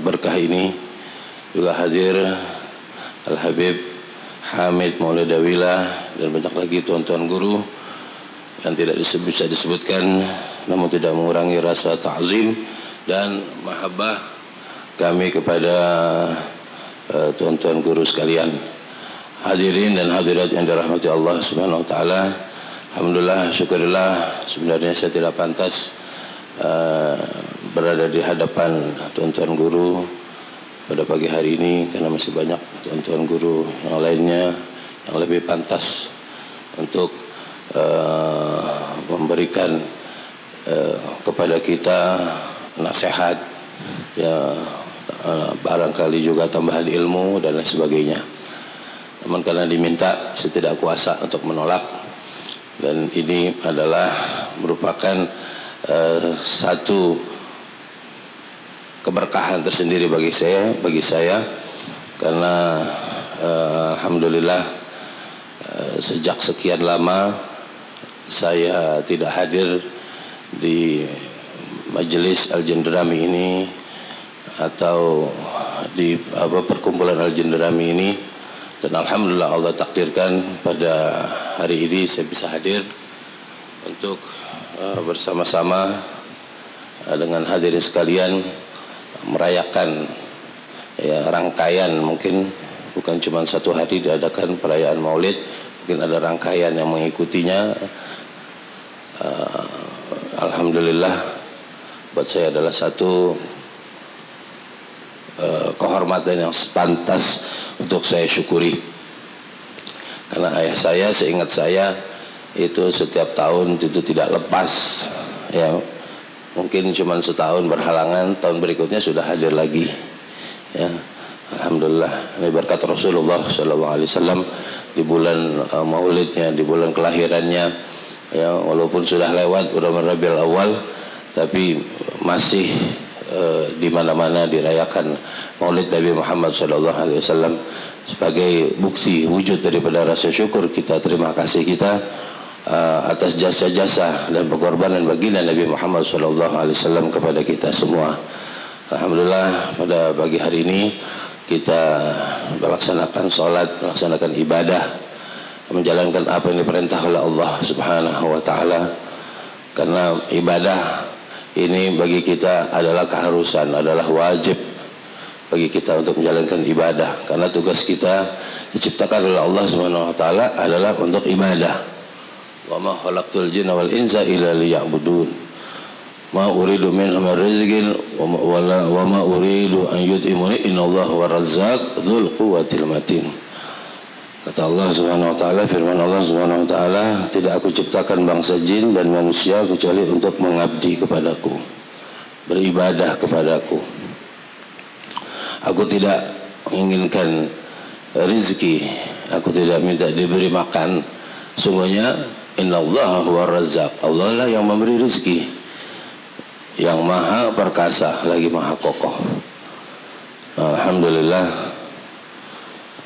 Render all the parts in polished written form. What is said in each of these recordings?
berkah ini. Juga hadir Al-Habib Hamid Maulidawila dan banyak lagi tuan-tuan guru yang tidak bisa disebutkan, namun tidak mengurangi rasa ta'zim dan mahabbah kami kepada tuan-tuan guru sekalian. Hadirin dan hadirat yang dirahmati Allah Subhanahu wa taala. Alhamdulillah, syukurillah, sebenarnya saya tidak pantas berada di hadapan tuan-tuan guru pada pagi hari ini, karena masih banyak tuan-tuan guru yang lainnya yang lebih pantas untuk memberikan kepada kita nasihat, ya, barangkali juga tambahan ilmu dan lain sebagainya. Namun karena diminta, saya tidak kuasa untuk menolak, dan ini adalah merupakan satu keberkahan tersendiri bagi saya karena alhamdulillah sejak sekian lama saya tidak hadir di majelis Al-Jandrami ini atau di perkumpulan Al-Jandrami ini, dan alhamdulillah Allah takdirkan pada hari ini saya bisa hadir untuk bersama-sama dengan hadirin sekalian merayakan, ya, rangkaian, mungkin bukan cuma satu hari diadakan perayaan Maulid, mungkin ada rangkaian yang mengikutinya. Alhamdulillah buat saya adalah satu kehormatan yang pantas untuk saya syukuri, karena ayah saya, seingat saya, itu setiap tahun itu tidak lepas, ya, mungkin cuma setahun berhalangan, tahun berikutnya sudah hadir lagi, ya. Alhamdulillah, ini berkat Rasulullah SAW di bulan Maulidnya, di bulan kelahirannya, ya, walaupun sudah lewat udah Rabiul Awal, tapi masih di mana-mana dirayakan Maulid Nabi Muhammad SAW sebagai bukti wujud daripada rasa syukur kita, terima kasih kita atas jasa-jasa dan pengorbanan baginda Nabi Muhammad SAW kepada kita semua. Alhamdulillah pada pagi hari ini kita melaksanakan sholat, melaksanakan ibadah, menjalankan apa yang diperintah oleh Allah Subhanahu wa taala, karena ibadah ini bagi kita adalah keharusan, adalah wajib bagi kita untuk menjalankan ibadah, karena tugas kita diciptakan oleh Allah Subhanahu wa taala adalah untuk ibadah. Wa ma khalaqtul jinna wal insa illa liya'budun ma uridu minhum min rizqin wa ma uridu an yut'imuni innallaha huwa razzaq dzul quwwatil matin. Kata Allah Subhanahu wa taala, firman Allah Subhanahu wa taala, tidak aku ciptakan bangsa jin dan manusia kecuali untuk mengabdi kepadaku, beribadah kepadaku. Aku tidak menginginkan rizki, aku tidak minta diberi makan. Sungguhnya innallaha huwa razzaq, Allah lah yang memberi rezeki, yang maha perkasa lagi maha kokoh. Alhamdulillah,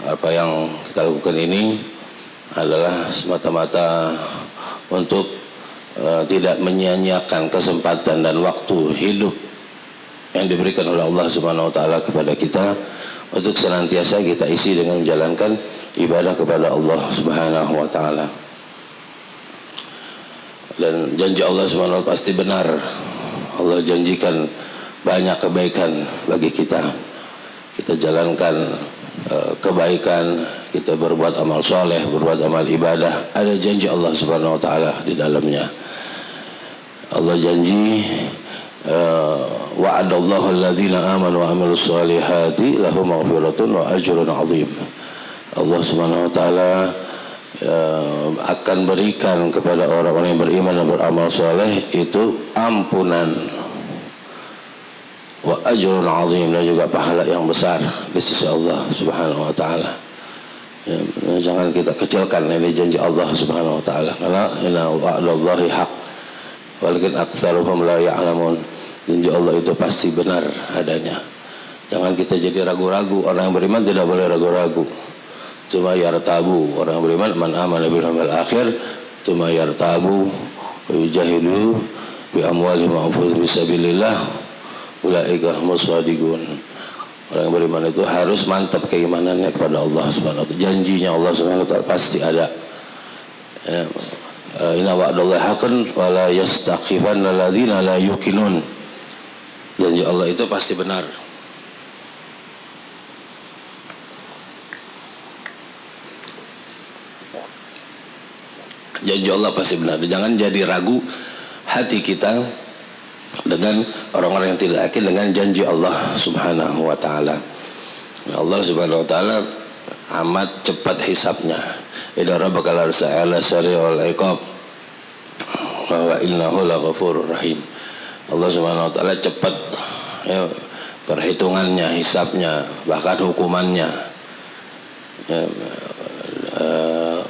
apa yang kita lakukan ini adalah semata-mata untuk tidak menyia-nyiakan kesempatan dan waktu hidup yang diberikan oleh Allah Subhanahu wa taala kepada kita, untuk senantiasa kita isi dengan menjalankan ibadah kepada Allah Subhanahu wa taala. Dan janji Allah Subhanahu wa taala pasti benar. Allah janjikan banyak kebaikan bagi kita. Kita jalankan kebaikan, kita berbuat amal soleh, berbuat amal ibadah, ada janji Allah Subhanahu wa taala di dalamnya. Allah janji, wa'adallahu alladhina amanu wa amilus solihati lahum maghfiratun wa ajrun 'azim. Allah Subhanahu wa taala akan berikan kepada orang-orang yang beriman dan beramal soleh itu ampunan, wa ajrun 'azim, dan juga pahala yang besar di sisi Allah Subhanahu wa taala. Ya, jangan kita kecilkan ini janji Allah Subhanahu wa taala, karena inna wa'dallahi haq walakin aktsaruhum la ya'lamun. Janji Allah itu pasti benar adanya. Jangan kita jadi ragu-ragu. Orang yang beriman tidak boleh ragu-ragu. Cuma yartabu, orang beriman, man amana bil yawmil akhir, cuma yartabu wa yujahidu bi amwalihim wa anfusihim fisabilillah ulaika humus shadiqun. Orang yang beriman itu harus mantap keimanannya kepada Allah Subhanahu wa taala. Janjinya Allah Subhanahu wa taala pasti ada. Ya, inna wa'dallahi haqqun wa la yastaqifanna alladziina la yuqinun. Janji Allah itu pasti benar. Janji Allah pasti benar. Jangan jadi ragu hati kita dengan orang-orang yang tidak yakin dengan janji Allah Subhanahu wa taala. Allah Subhanahu wa taala amat cepat hisabnya. Inna rabbaka la sari'ul iqab wa innahu laghafurur rahim. Allah Subhanahu wa taala cepat ya, perhitungannya, hisabnya, bahkan hukumannya. Ya,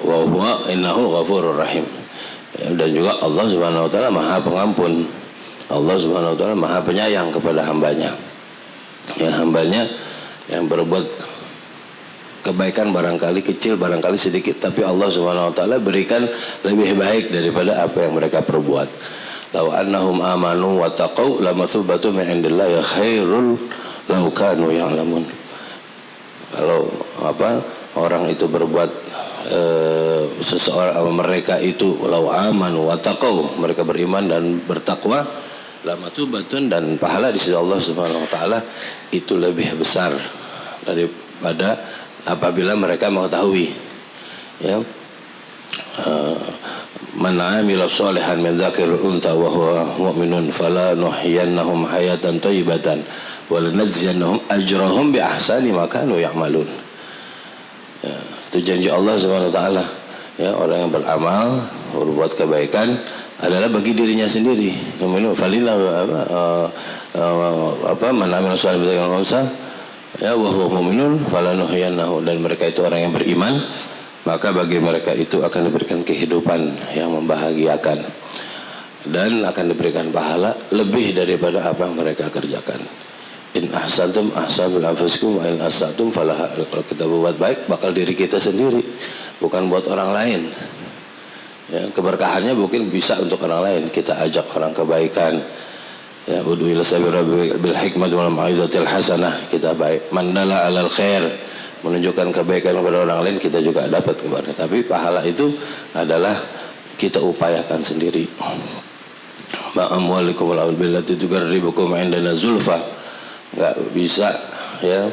wa huwa innahu ghafurur rahim. Ya, dan juga Allah Subhanahu wa taala Maha Pengampun. Allah Subhanahu wa taala Maha Penyayang kepada hambanya. Ya, hambanya yang berbuat kebaikan barangkali kecil, barangkali sedikit, tapi Allah Subhanahu wa taala berikan lebih baik daripada apa yang mereka perbuat. Lau annahum amanu wa taqau lamathubatu min indillahi khairul law kanu ya'lamun. Kalau orang itu berbuat seseorang mereka itu lau amanu wa taqau, mereka beriman dan bertakwa, lamatubatun, dan pahala di sisi Allah Subhanahu wa taala itu lebih besar daripada apabila mereka mengetahui. Ya, man amila sholihan min dzakiril unta wa huwa mu'minun fala nuhyiyannahum hayatan thayyibatan wa lanajziyannahum ajrahum bi ahsani ma kanu ya'malun. Ya, itu janji Allah Subhanahu wa taala. Ya, orang yang beramal, berbuat kebaikan adalah bagi dirinya sendiri. Falina man amila sholihan min dzakiril unta ya wa huwa mu'minun falanuhyiyannahu, dan mereka itu orang yang beriman, maka bagi mereka itu akan diberikan kehidupan yang membahagiakan dan akan diberikan pahala lebih daripada apa yang mereka kerjakan. In ahsantum ahsantum anfusikum wa in asatum falaha. Kalau kita berbuat baik bakal diri kita sendiri, bukan buat orang lain. Ya, keberkahannya mungkin bisa untuk orang lain. Kita ajak orang kebaikan. Ya, ud'u ila sabil rabbika bil hikmati wal mau'izatil hasanah, kita baik. Mandala alal khair, menunjukkan kebaikan kepada orang lain, kita juga dapat kepada. Tapi pahala itu adalah kita upayakan sendiri. Ma amwalikum wal billati tuqarribukum indana zulfa. Enggak bisa ya,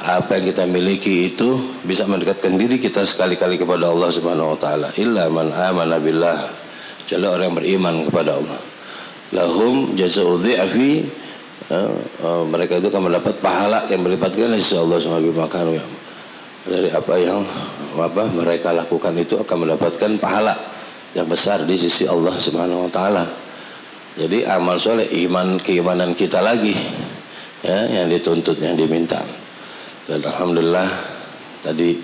apa yang kita miliki itu bisa mendekatkan diri kita sekali-kali kepada Allah Subhanahu wa taala. Illa man amana billah, kecuali orang yang beriman kepada Allah. Lahum jazaa'u dhi'fi, mereka itu akan mendapat pahala yang berlipat ganda dari Allah Subhanahu wa taala. Dari apa yang mereka lakukan itu akan mendapatkan pahala yang besar di sisi Allah Subhanahu wa taala. Jadi amal soleh, keimanan kita lagi ya, yang dituntut, yang diminta. Dan alhamdulillah tadi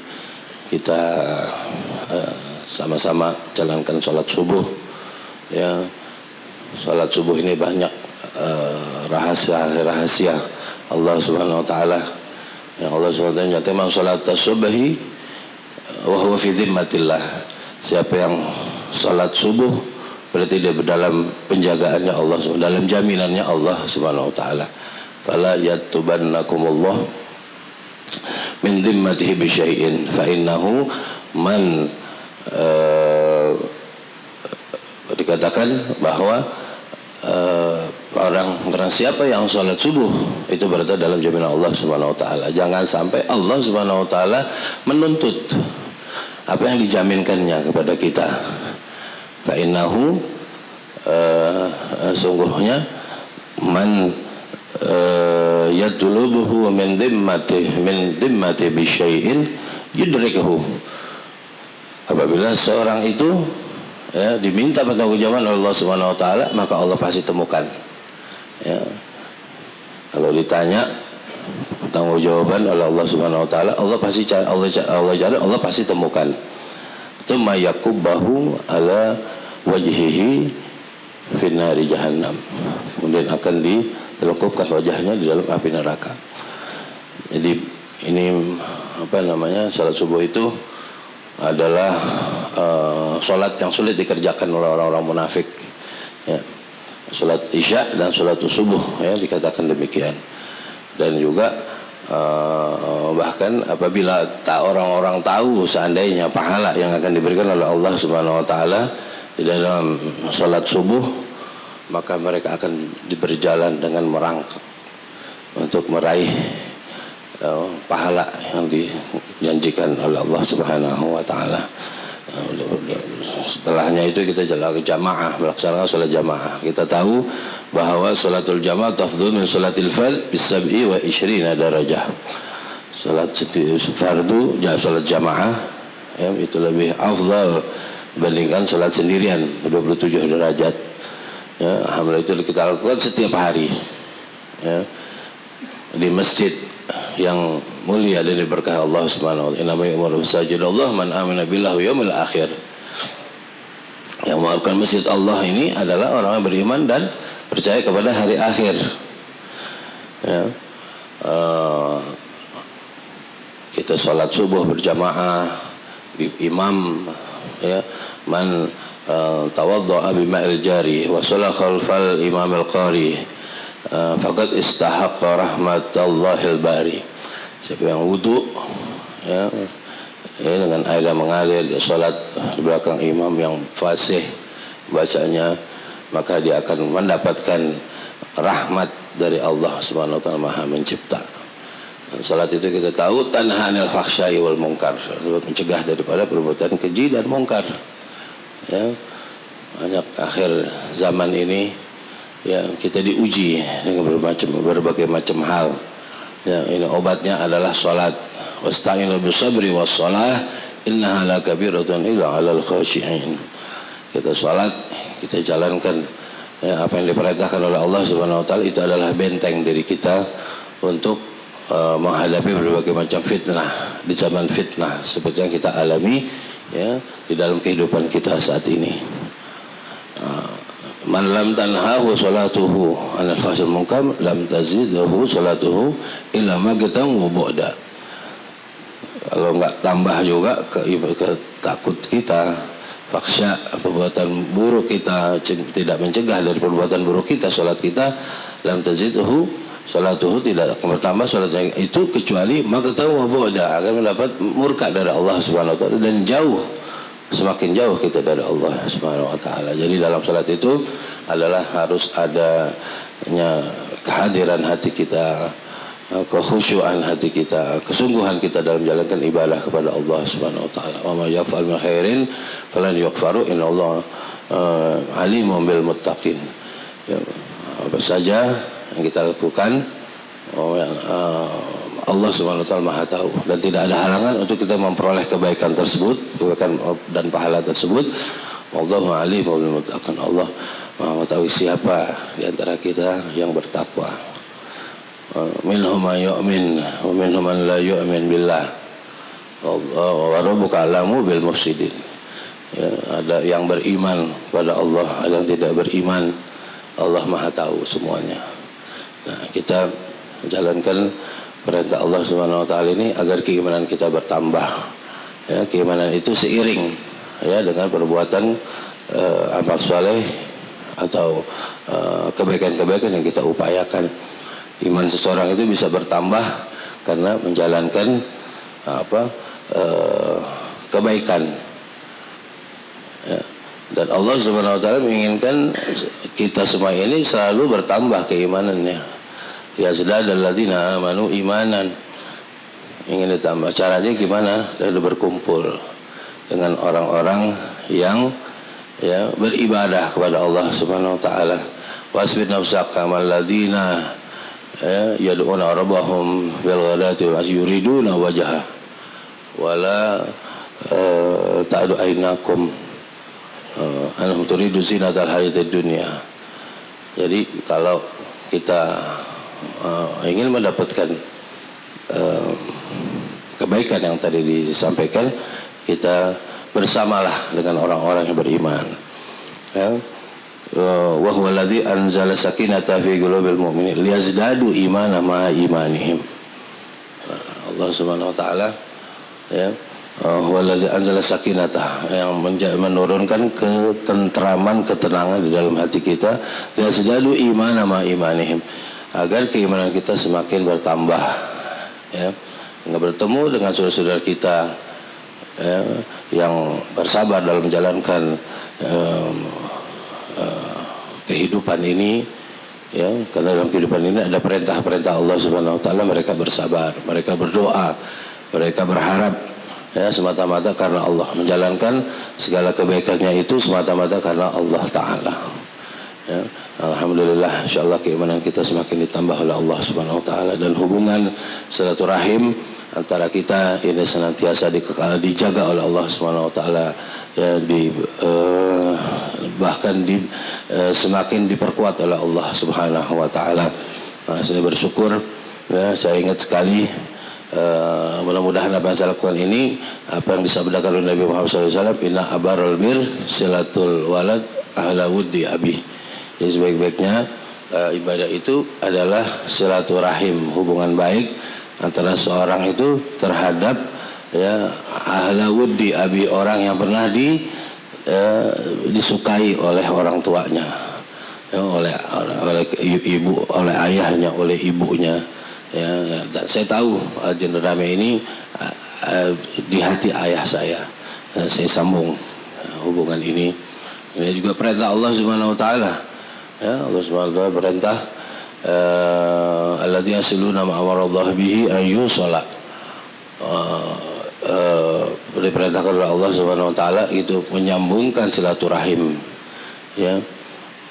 kita sama-sama jalankan sholat subuh ya. Salat subuh ini banyak rahasia Allah Subhanahu wa taala. Yang Allah Subhanahu wa taala nyatakan salat subhi wa huwa fi dhimmatillah. Siapa yang salat subuh berarti dia dalam penjagaannya Allah, dalam jaminannya Allah Subhanahu wa taala. Fala yatubannakumullah min dhimmatihi bi syai'in fa innahu man dikatakan bahwa orang siapa yang sholat subuh itu berada dalam jaminan Allah Subhanahu wa taala. Jangan sampai Allah Subhanahu wa taala menuntut apa yang dijaminkannya kepada kita. Fa innahu sungguhnya man yatlubuhu min dhimmati bi syai'in yudrikuhu. Apabila seorang itu ya, diminta pertanggungjawaban oleh Allah Subhanahu wa taala, maka Allah pasti temukan. Ya. Kalau ditanya pertanggungjawaban oleh Allah Subhanahu wa taala, Allah pasti cari, Allah pasti temukan. Tsumma yakubbahu ala wajhihi finnari jahannam. Kemudian akan ditelungkupkan wajahnya di dalam api neraka. Jadi ini salat subuh itu adalah sholat yang sulit dikerjakan oleh orang-orang munafik ya. salat isya dan salat subuh, ya, dikatakan demikian. Dan juga bahkan apabila orang-orang tahu seandainya pahala yang akan diberikan oleh Allah Subhanahu wa taala di dalam salat subuh, maka mereka akan berjalan dengan merangkak untuk meraih pahala yang dijanjikan oleh Allah Subhanahu wa taala. Setelahnya itu kita jalan ke jamaah, melaksanakan salat jamaah. Kita tahu bahwa salatul jamaah tafdhul min salatil fardh bi 27 darajah. Salat fardu, salat jamaah, ya, itu lebih afdal dibandingkan salat sendirian 27 derajat. Ya, alhamdulillah itu kita lakukan setiap hari, ya, di masjid yang mulia dan diberkahi Allah Subhanahu wa taala. Inna ya'muru masajidallah man amana billahi wal yawmil akhir. Yang melakukan masjid Allah ini adalah orang yang beriman dan percaya kepada hari akhir. Ya. Kita sholat subuh berjamaah di imam, ya, man tawadda'a bima'il jari wa shalla khalfal imam al-qari faqad istahaqqa rahmatallahil bari. Siapa yang wudu, ya, dengan air yang mengalir, dia sholat di belakang imam yang fasih bacanya, maka dia akan mendapatkan rahmat dari Allah Subhanahu wa taala Maha Mencipta. Dan salat itu kita tahu tanha 'anil fahsya'i wal munkar, mencegah daripada perbuatan keji dan munkar. Ya, banyak akhir zaman ini, ya, kita diuji dengan berbagai macam hal. Ya, ini obatnya adalah salat. Wasta'inu bisabri wassalah innaha lakabiratun illa 'alal khashi'in. Kita salat, kita jalankan, ya, apa yang diperintahkan oleh Allah Subhanahu wa taala, itu adalah benteng dari kita untuk menghadapi berbagai macam fitnah di zaman fitnah seperti yang kita alami, ya, di dalam kehidupan kita saat ini. Man lam tanhahu salatuhu anil fahsya'i munkar lam tazidhu salatuhu illa magtan wa bu'da. Kalau enggak tambah juga ke takut kita, faksya, perbuatan buruk kita, tidak mencegah dari perbuatan buruk kita, salat kita lam tazidhu salatuhu, tidak akan bertambah salatnya itu kecuali magtan wa bu'da, akan mendapat murka dari Allah Subhanahu wa taala dan jauh, semakin jauh kita dari Allah Subhanahu wa taala. Jadi dalam salat itu adalah harus adanya kehadiran hati kita, kekhusyuan hati kita, kesungguhan kita dalam menjalankan ibadah kepada Allah Subhanahu wa taala. Wa may yaf'al min khairin falan yughfaru innallaha alimun bil muttaqin. Ya, apa saja yang kita lakukan, Allah Subhanahu wa taala Maha tahu dan tidak ada halangan untuk kita memperoleh kebaikan tersebut, kebaikan dan pahala tersebut. Wallahu alimul bil muttaqin. Allah Maha mengetahui siapa di antara kita yang bertakwa. Minhum man yu'min wa minhum man la yu'min billah. Wa rabbuka a'lamu bil mufsidin. Ya, ada yang beriman pada Allah, ada yang tidak beriman. Allah Maha tahu semuanya. Nah, kita menjalankan perintah Allah Subhanahu wa taala ini agar keimanan kita bertambah. Ya, keimanan itu seiring, ya, dengan perbuatan amal saleh atau kebaikan-kebaikan yang kita upayakan. Iman seseorang itu bisa bertambah karena menjalankan kebaikan. Ya. Dan Allah Subhanahu wa taala menginginkan kita semua ini selalu bertambah keimanannya. Yazdadal ladzina amanu imanan. Ingin ditambah. Caranya gimana? Lalu berkumpul dengan orang-orang yang, ya, beribadah kepada Allah Subhanahu wa taala. Wasbir nafsaka mal ladzina yad'una rabbahum bil ghadati wal asyi yuriduna wajha wala ta'du ainakum anhum turidu zinatal hayatid dunya. Jadi kalau kita ingin mendapatkan kebaikan yang tadi disampaikan, kita bersamalah dengan orang-orang yang beriman, ya. Wa huwa alladzi anzala sakinata fi qulubil mu'minin liyazdadu imana ma imanihim. Allah Subhanahu wa taala, ya, Waladzi anzala sakinata, yang menurunkan ketentraman, ketenangan di dalam hati kita, liyazdadu imana ma imanihim, agar keimanan kita semakin bertambah, ya. Nggak bertemu dengan saudara-saudara kita, ya, yang bersabar dalam menjalankan kehidupan ini, ya, karena dalam kehidupan ini ada perintah-perintah Allah Subhanahu wa taala. Mereka bersabar, mereka berdoa, mereka berharap, ya, semata-mata karena Allah, menjalankan segala kebaikannya itu semata-mata karena Allah Ta'ala, ya. Alhamdulillah, insyaallah keimanan kita semakin ditambah oleh Allah Subhanahu wa taala, dan hubungan silaturahim antara kita ini senantiasa dijaga oleh Allah Subhanahu wa taala, ya, bahkan semakin diperkuat oleh Allah Subhanahu wa taala. Nah, saya bersyukur, ya, saya ingat sekali, mudah-mudahan apa yang saya lakukan ini, apa yang disabdakan oleh Nabi Muhammad SAW, inna abarul bir silatul walad ahla wuddi abi. Jadi sebaik-baiknya ibadah itu adalah silaturahim, hubungan baik antara seorang itu terhadap, ya, ahla wuddi abi, orang yang pernah disukai oleh orang tuanya, ya, oleh ibu, oleh ayahnya, oleh ibunya. Ya, dan saya tahu Al-Jannah Rame ini di hati ayah saya. Saya sambung hubungan ini. Ini juga perintah Allah Subhanahu wa taala. Ya, Allah Subhanahu wa taala perintah alladzina yasiluna ma amarallahu bihi ayyusala. Diperintahkan oleh Allah Subhanahu wa taala itu menyambungkan silaturahim, ya,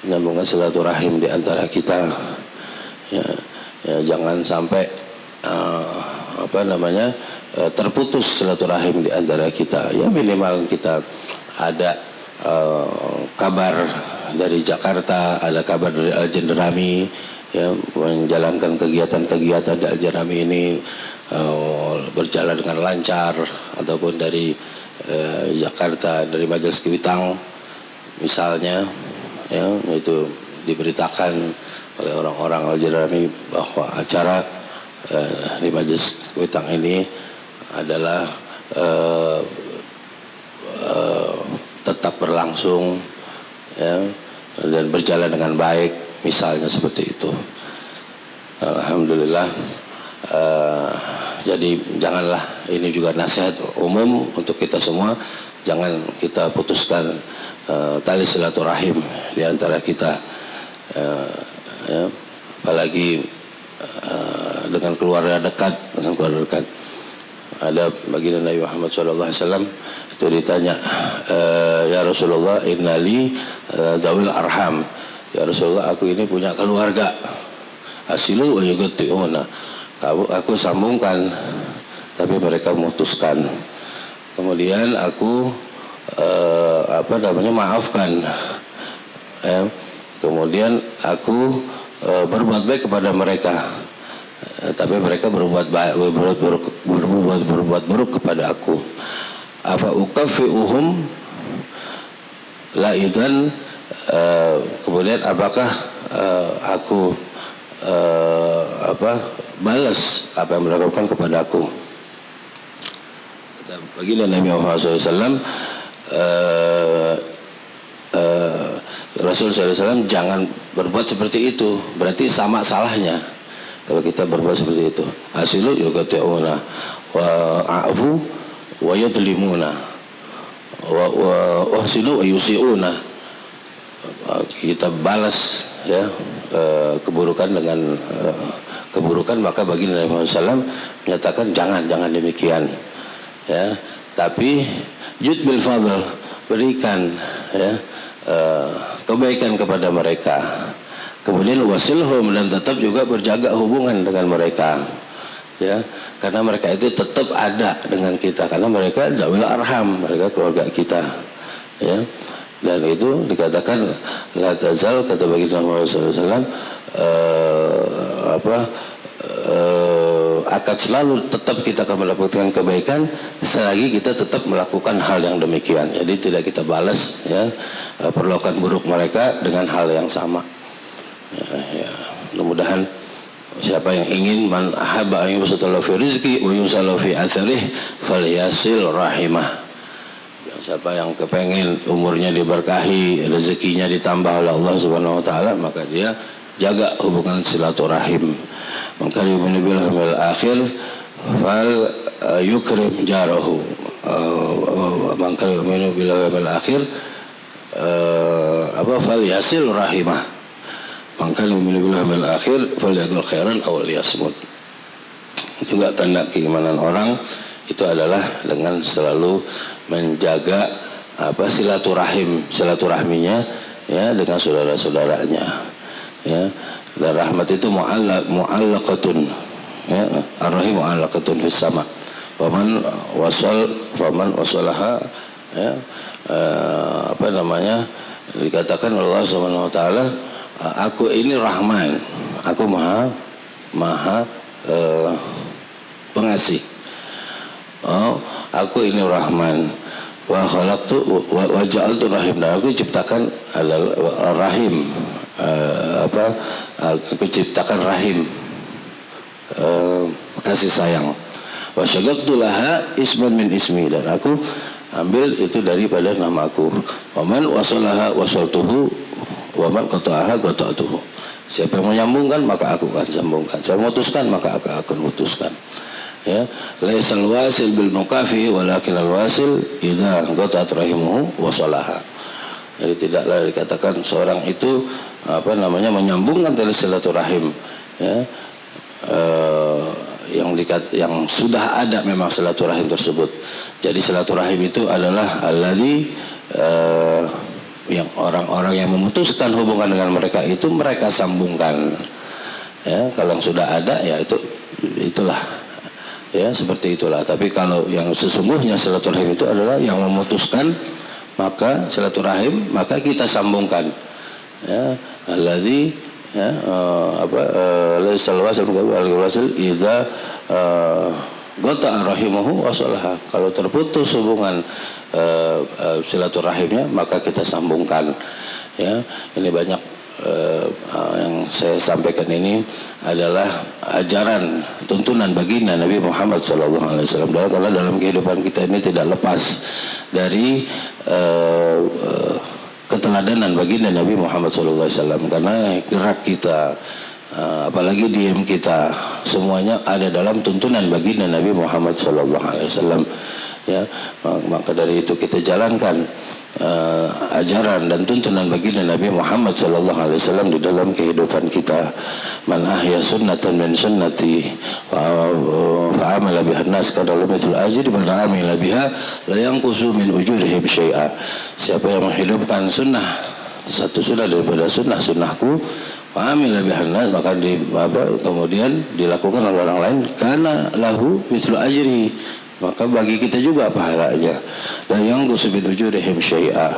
menyambungkan silaturahim di antara kita, ya. Ya, jangan sampai terputus silaturahim di antara kita. Ya, minimal kita ada kabar dari Jakarta, ada kabar dari Al-Jannah Rame, ya, menjalankan kegiatan-kegiatan di Al-Jannah Rame ini berjalan dengan lancar, ataupun dari Jakarta, dari Majelis Kewitang misalnya, ya, itu diberitakan oleh orang-orang Al-Jannah Rame bahwa acara di Majelis Kewitang ini adalah tetap berlangsung, ya, dan berjalan dengan baik, misalnya seperti itu. Alhamdulillah. Jadi janganlah, ini juga nasihat umum untuk kita semua, jangan kita putuskan tali silaturahim di antara kita, ya, apalagi dengan keluarga dekat, Ada baginda Nabi Muhammad SAW itu ditanya, ya Rasulullah, innali dawil arham, ya Rasulullah, aku ini punya keluarga, asilu wa yugatti'una, aku sambungkan tapi mereka memutuskan, kemudian aku maafkan, ya. Kemudian aku berbuat baik kepada mereka, tapi mereka berbuat buruk kepada aku. Afa ukaffi'uhum la idzan, kemudian apakah aku balas apa yang mereka lakukan kepada aku? Baginda Nabi Muhammad SAW, Rasul SAW jangan berbuat seperti itu, berarti sama salahnya kalau kita berbuat seperti itu. Asilu yuqati'una wa a'fu wa yadlimuna wa uhsinu wa yusi'una, kita balas, ya, keburukan dengan keburukan. Maka baginda Nabi Muhammad SAW menyatakan jangan demikian, ya, tapi jud bil fadl, berikan, ya, kebaikan kepada mereka, kemudian wasilhum, dan tetap juga berjaga hubungan dengan mereka, ya, karena mereka itu tetap ada dengan kita, karena mereka zawil arham, mereka keluarga kita, ya. Dan itu dikatakan la tazal, kata baginda Muhammad SAW, akan selalu tetap kita akan mendapatkan kebaikan selagi kita tetap melakukan hal yang demikian. Jadi tidak kita balas, ya, perlakuan buruk mereka dengan hal yang sama, ya. Mudah-mudahan siapa yang ingin man ahabba an yubsata fi rizqi wa yusalla fi atharih falyasil rahimah. Siapa yang kepengen umurnya diberkahi, rezekinya ditambah oleh Allah Subhanahu wa taala, maka dia jaga hubungan silaturahim. Maka yu'minu bil yawmil akhir fal yukrim jarahu. Maka yu'minu bil yawmil akhir fal yasil rahimah. Maka yu'minu bil yawmil akhir fal yaqul khairan aw liyasmut. Juga tanda keimanan orang itu adalah dengan selalu menjaga silaturahminya ya dengan saudara-saudaranya ya. Dan rahmat itu mu'allaqatun ya, ar-rahim mu'allaqatun fis sama. Faman wasalaha ya, dikatakan Allah Subhanahu wa taala, aku ini Rahman, aku maha pengasih. Aku ini Rahman wa khalaqtu wa ja'altu rahim, dan aku ciptakan adalah rahim, aku ciptakan rahim, kasih sayang. Wa syaqaqtu laha isman min ismi, dan aku ambil itu daripada namaku. Wa man wasalaha wasaltuhu wa man qata'aha qata'tuhu. Siapa yang menyambungkan maka aku akan sambungkan, siapa memutuskan maka aku akan putuskan. Ya, laisal wasil bil mukafi walakin al wasil idza qata'at rahimuhu wa salaha. Jadi tidaklah dikatakan seorang itu menyambungkan tali silaturahim ya, yang sudah ada memang silaturahim tersebut. Jadi silaturahim itu adalah alladzi yang orang-orang yang memutuskan hubungan dengan mereka itu mereka sambungkan. Ya, kalau yang sudah ada ya itulah. Ya, seperti itulah. Tapi kalau yang sesungguhnya silaturahim itu adalah yang memutuskan, maka silaturahim maka kita sambungkan. Ya, alladzi ya laisal wasil idza qata'a rahimahu wa salaha. Kalau terputus hubungan silaturahimnya maka kita sambungkan. Ya, ini banyak yang saya sampaikan ini adalah ajaran tuntunan baginda Nabi Muhammad SAW. Karena dalam kehidupan kita ini tidak lepas dari keteladanan baginda Nabi Muhammad SAW. Karena gerak kita, apalagi diam kita, semuanya ada dalam tuntunan baginda Nabi Muhammad SAW. Ya, maka dari itu kita jalankan ajaran dan tuntunan baginda Nabi Muhammad SAW di dalam kehidupan kita. Man ahya sunnatan min sunnati fa amala biha an-nas kana lamithul ajri man amila biha la yanqusu min ujurihim syai'a. Siapa yang menghidupkan satu sunnah daripada sunnahku fa amila biha an-nas, maka kemudian dilakukan oleh orang lain, kana lahu mithlu ajri, maka bagi kita juga pahalanya. Dan yang kusubin ujurihim syai'ah,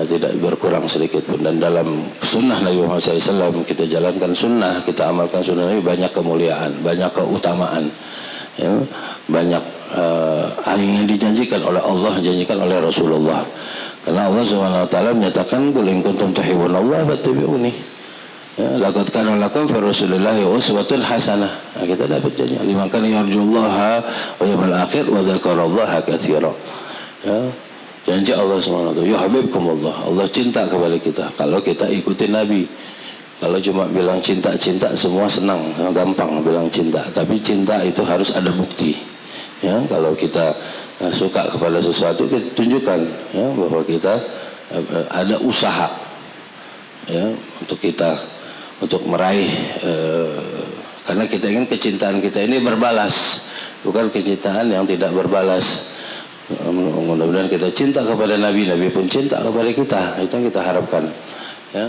tidak berkurang sedikit pun. Dan dalam sunnah Nabi Muhammad SAW kita jalankan sunnah, kita amalkan sunnah Nabi, banyak kemuliaan, banyak keutamaan ya, banyak yang dijanjikan oleh Allah, dijanjikan oleh Rasulullah. Karena Allah SWT menyatakan qul in kuntum tuhibbunallaha fattabi'uni. Ya, laqad kana lakum fi Rasulillahi uswatun hasanah. Nah, kita dapat janji liman kana yarjullaha wa yawmal akhir wa dzakarallaha katsira. Ya, janji Allah SWT, yuhibbukumullah, Allah cinta kepada kita kalau kita ikuti Nabi. Kalau cuma bilang cinta-cinta semua senang, gampang bilang cinta, tapi cinta itu harus ada bukti. Ya, kalau kita suka kepada sesuatu, kita tunjukkan ya bahwa kita ada usaha ya untuk meraih, karena kita ingin kecintaan kita ini berbalas, bukan kecintaan yang tidak berbalas. Mudah-mudahan kita cinta kepada Nabi, Nabi pun cinta kepada kita, itu yang kita harapkan ya.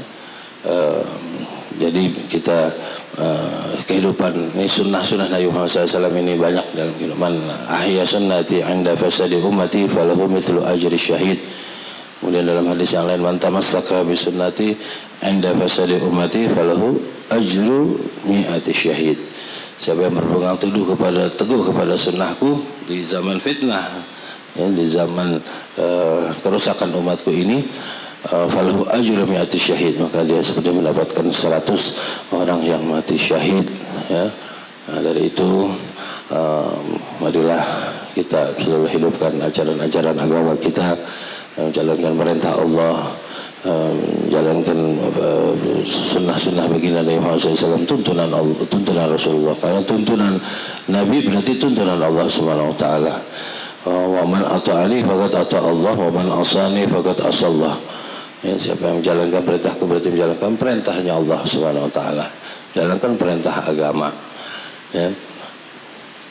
Jadi kita kehidupan ini sunnah Nabi Muhammad SAW ini banyak dalam kehidupan. Ahya sunnati 'inda fasadi ummati falahu mithlu ajri syahid. Kemudian dalam hadis yang lain, man tamassaka bi sunnati 'inda fasadi ummati falahu ajru mi'ati syahid. Siapa yang berpegang teguh kepada sunnahku di zaman fitnah ya, di zaman kerusakan umatku ini, falahu ajru mi'ati syahid, maka dia seperti mendapatkan 100 orang yang mati syahid ya. Nah, dari itu marilah kita selalu hidupkan ajaran-ajaran agama kita, menjalankan perintah Allah, menjalankan sunnah-sunnah baginda Nabi Muhammad SAW, tuntunan Allah, tuntunan Rasulullah. Kalau tuntunan Nabi berarti tuntunan Allah Subhanahu Wa Taala. Wa man ata'ani faqad ata Allah, wa man asani faqad asallah. Ya, siapa yang menjalankan perintahku berarti menjalankan perintahnya Allah Subhanahu Wa Taala, jalankan perintah agama. Ya.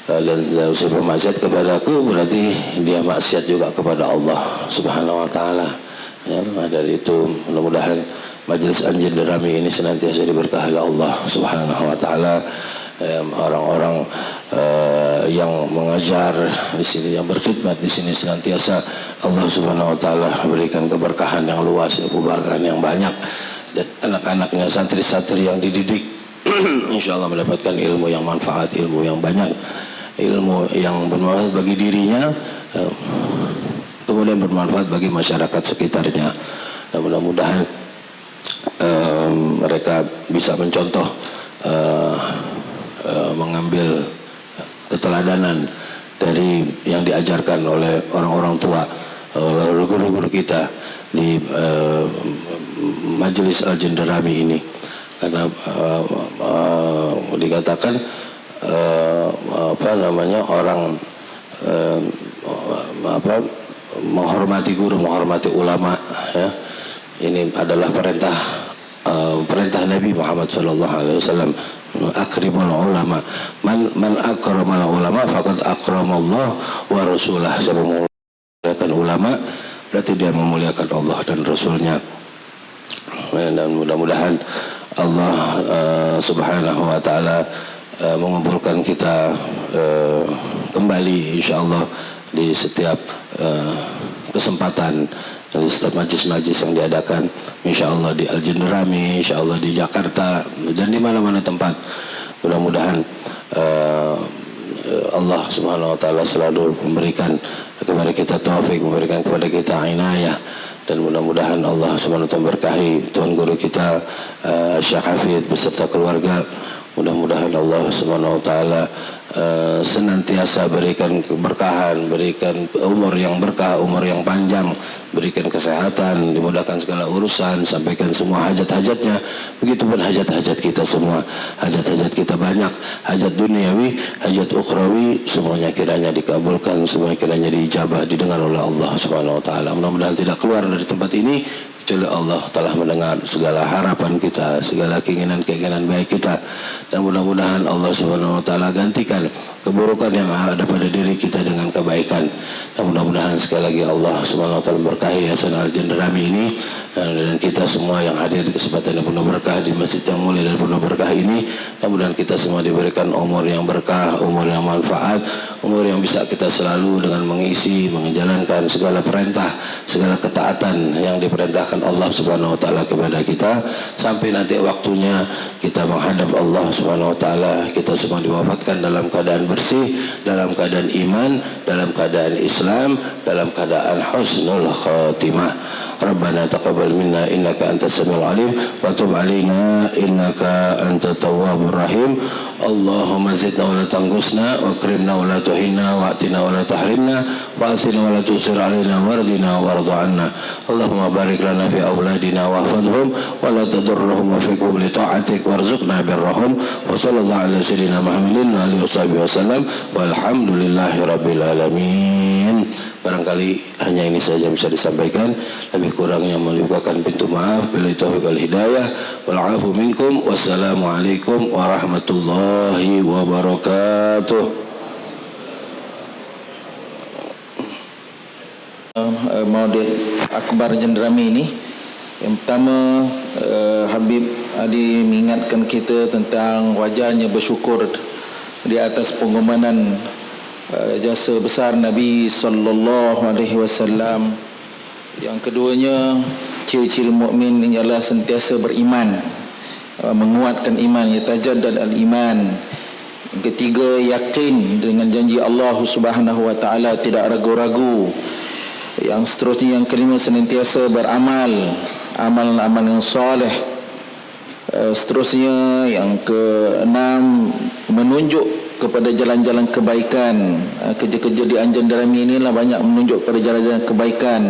Dan siapa maksiat kepadaku berarti dia maksiat juga kepada Allah Subhanahu Wa Taala. Ya, dari itu mudah-mudahan majelis Anjir Derami ini senantiasa diberkahi oleh Allah Subhanahu Wa Taala. Orang-orang yang mengajar di sini, yang berkhidmat di sini, senantiasa Allah Subhanahu Wa Taala berikan keberkahan yang luas, keberkahan yang banyak, dan anak-anaknya, santri-santri yang dididik insya Allah mendapatkan ilmu yang manfaat, ilmu yang banyak, ilmu yang bermanfaat bagi dirinya, kemudian bermanfaat bagi masyarakat sekitarnya. Dan mudah-mudahan mereka bisa mencontoh, mengambil keteladanan dari yang diajarkan oleh orang-orang tua, oleh guru-guru kita di Majelis Al-Jenderami ini. Karena dikatakan orang menghormati guru, menghormati ulama, ya. Ini adalah perintah Nabi Muhammad SAW. Akrimul ulama, man akramal ulama faqad akramallah wa rasulah. Siapa memuliakan ulama berarti dia memuliakan Allah dan Rasulnya. Dan mudah-mudahan Allah Subhanahu Wa Taala mengumpulkan kita kembali insyaallah di setiap kesempatan, di setiap majlis-majlis yang diadakan, insyaallah di Al-Jenderami, insyaallah di Jakarta dan di mana-mana tempat. Mudah-mudahan Allah Subhanahu Wa Taala selalu memberikan kepada kita taufik, memberikan kepada kita inayah, dan mudah-mudahan Allah Subhanahu Wa Taala berkahi tuan guru kita Syekh Hafid beserta keluarga. Mudah-mudahan Allah Subhanahu Wa Taala senantiasa berikan keberkahan, berikan umur yang berkah, umur yang panjang, berikan kesehatan, dimudahkan segala urusan, sampaikan semua hajat-hajatnya. Begitupun hajat-hajat kita semua, hajat-hajat kita banyak, hajat duniawi, hajat ukhrawi, semuanya kiranya dikabulkan, semuanya kiranya diijabah, didengar oleh Allah Subhanahu Wa Taala. Mudah-mudahan tidak keluar dari tempat ini kecuali Allah telah mendengar segala harapan kita, segala keinginan-keinginan baik kita, dan mudah-mudahan Allah Subhanahu Wa Taala gantikan keburukan yang ada pada diri kita dengan kebaikan. Dan mudah-mudahan sekali lagi Allah Subhanahu Wa Taala berkahi Yayasan Al-Jenderami ini, dan kita semua yang hadir di kesempatan yang penuh berkah di masjid yang mulia dan penuh berkah ini. Dan mudah-mudahan kita semua diberikan umur yang berkah, umur yang manfaat, umur yang bisa kita selalu dengan mengisi, menjalankan segala perintah, segala ketaatan yang diperintahkan Allah Subhanahu Wa Taala kepada kita, sampai nanti waktunya kita menghadap Allah Subhanahu Wa Taala. Kita semua diwafatkan dalam keadaan bersih, dalam keadaan iman, dalam keadaan Islam, dalam keadaan husnul khatimah. Rabbana taqabbal minna innaka antas samiul alim wa tub alaina innaka antat tawwabur rahim. Allahumma zidna wa la tanqusna wa akrimna wa la tuhinna wa atina wa la tahrimna wa atina wa la tusir alaina wardina warḍu anna. Allahumma barik lana fi auladina wa hafadhum wa la tadurruhum wa fiqhum li ta'atik warzuqna birrahum. Wa sallallahu ala sayyidina Muhammadin wa alihi wasallam walhamdulillahi rabbil alamin. Barangkali hanya ini saja bisa disampaikan, lebih kurangnya membukakan pintu maaf. Billahi taufiq wal hidayah wal afu minkum. Wassalamualaikum warahmatullahi wabarakatuh. Maulid Akbar Jenderami ini, yang pertama Habib Adi mengingatkan kita tentang wajarnya bersyukur di atas pengorbanan jasa besar Nabi sallallahu alaihi wasallam. Yang keduanya, ciri-ciri mukmin ialah sentiasa beriman, menguatkan iman, yatajaddad al-iman. Yang ketiga, yakin dengan janji Allah Subhanahu wa taala, tidak ragu-ragu. Yang seterusnya, yang kelima, senantiasa beramal, amal-amal yang soleh, Seterusnya yang keenam, menunjuk kepada jalan-jalan kebaikan. Kerja-kerja di Anjan Darimi inilah banyak menunjuk kepada jalan-jalan kebaikan.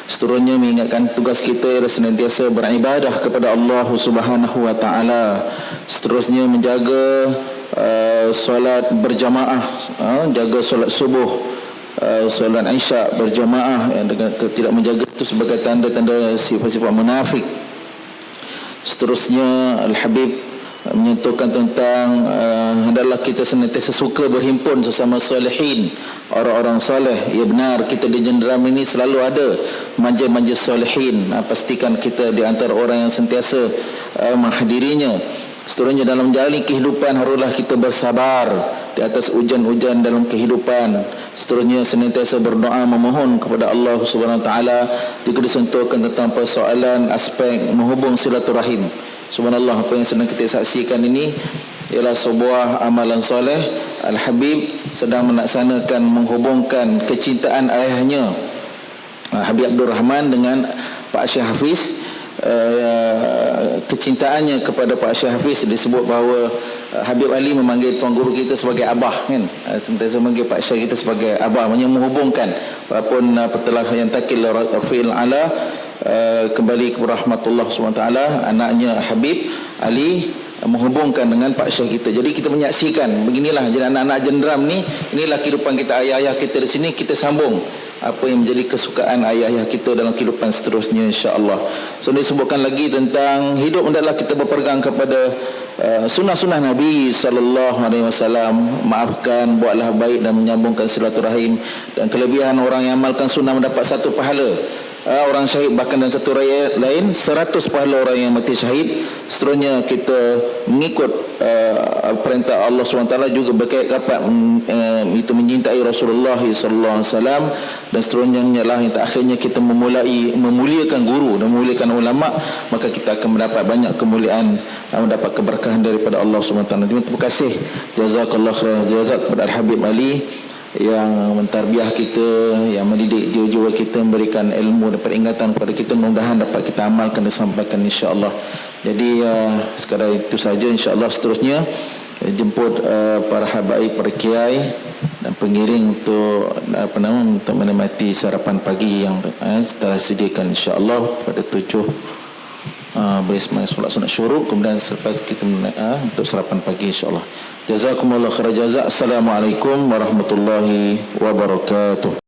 Seterusnya mengingatkan tugas kita ialah senantiasa beribadah kepada Allah Subhanahu wa taala. Seterusnya menjaga solat berjamaah, jaga solat subuh, solat isyak berjamaah. Yang tidak menjaga itu sebagai tanda-tanda sifat-sifat munafik. Seterusnya Al-Habib menyentuhkan tentang hendaklah kita senantiasa suka berhimpun sesama salihin, orang-orang soleh. Ya benar, kita di Jenderam ini selalu ada majlis-majlis salihin. Pastikan kita di antara orang yang sentiasa menghadirinya. Seterusnya dalam menjalani kehidupan haruslah kita bersabar di atas ujian-ujian dalam kehidupan. Seterusnya senantiasa berdoa memohon kepada Allah Subhanahu wa taala. Juga disentuhkan tentang persoalan aspek menghubung silaturahim. Subhanallah, apa yang sedang kita saksikan ini ialah sebuah amalan soleh. Al-Habib sedang melaksanakan menghubungkan kecintaan ayahnya Habib Abdul Rahman dengan Pak Syekh Hafiz. Kecintaannya kepada Pak Syekh Hafiz disebut bahawa Habib Ali memanggil tuan guru kita sebagai abah, kan? Sementara memanggil Pak Syekh kita sebagai abah, maksudnya menghubungkan. Walaupun telah yang takil Rafi'il Ala kembali kepada rahmatullah SWT, anaknya Habib Ali menghubungkan dengan Pak Syekh kita. Jadi kita menyaksikan beginilah jadi anak-anak Jenderam ni, inilah kehidupan kita, ayah-ayah kita di sini. Kita sambung apa yang menjadi kesukaan ayah-ayah kita dalam kehidupan seterusnya, insya-Allah. So disebutkan lagi tentang hidup hendaklah kita berpegang kepada sunnah-sunnah Nabi sallallahu alaihi wasallam. Maafkan, buatlah baik dan menyambungkan silaturahim. Dan kelebihan orang yang amalkan sunnah mendapat 1 pahala. Orang syahid bahkan dalam satu riwayat lain 100 pahala orang yang mati syahid. Seterusnya kita mengikut perintah Allah SWT juga berkait dapat itu mencintai Rasulullah SAW. Dan seterusnya ialah yang akhirnya kita memuliakan guru dan memuliakan ulama, maka kita akan mendapat banyak kemuliaan, mendapat keberkahan daripada Allah SWT. Terima kasih, jazakallah khairan jazak kepada Al-Habib Ali yang mentarbiah kita, yang mendidik jiwa-jiwa kita, memberikan ilmu dan peringatan kepada kita. Mudah-mudahan dapat kita amalkan dan sampaikan, insya-Allah. Jadi sekadar itu saja, insya-Allah. Seterusnya jemput para habaib, para kiai dan pengiring untuk untuk menikmati sarapan pagi yang telah disediakan, insya-Allah pada 7 berisma solat sunat syuruk. Kemudian selepas kita untuk sarapan pagi, insya-Allah. Jazakumullah khairan jazak. Assalamualaikum warahmatullahi wabarakatuh.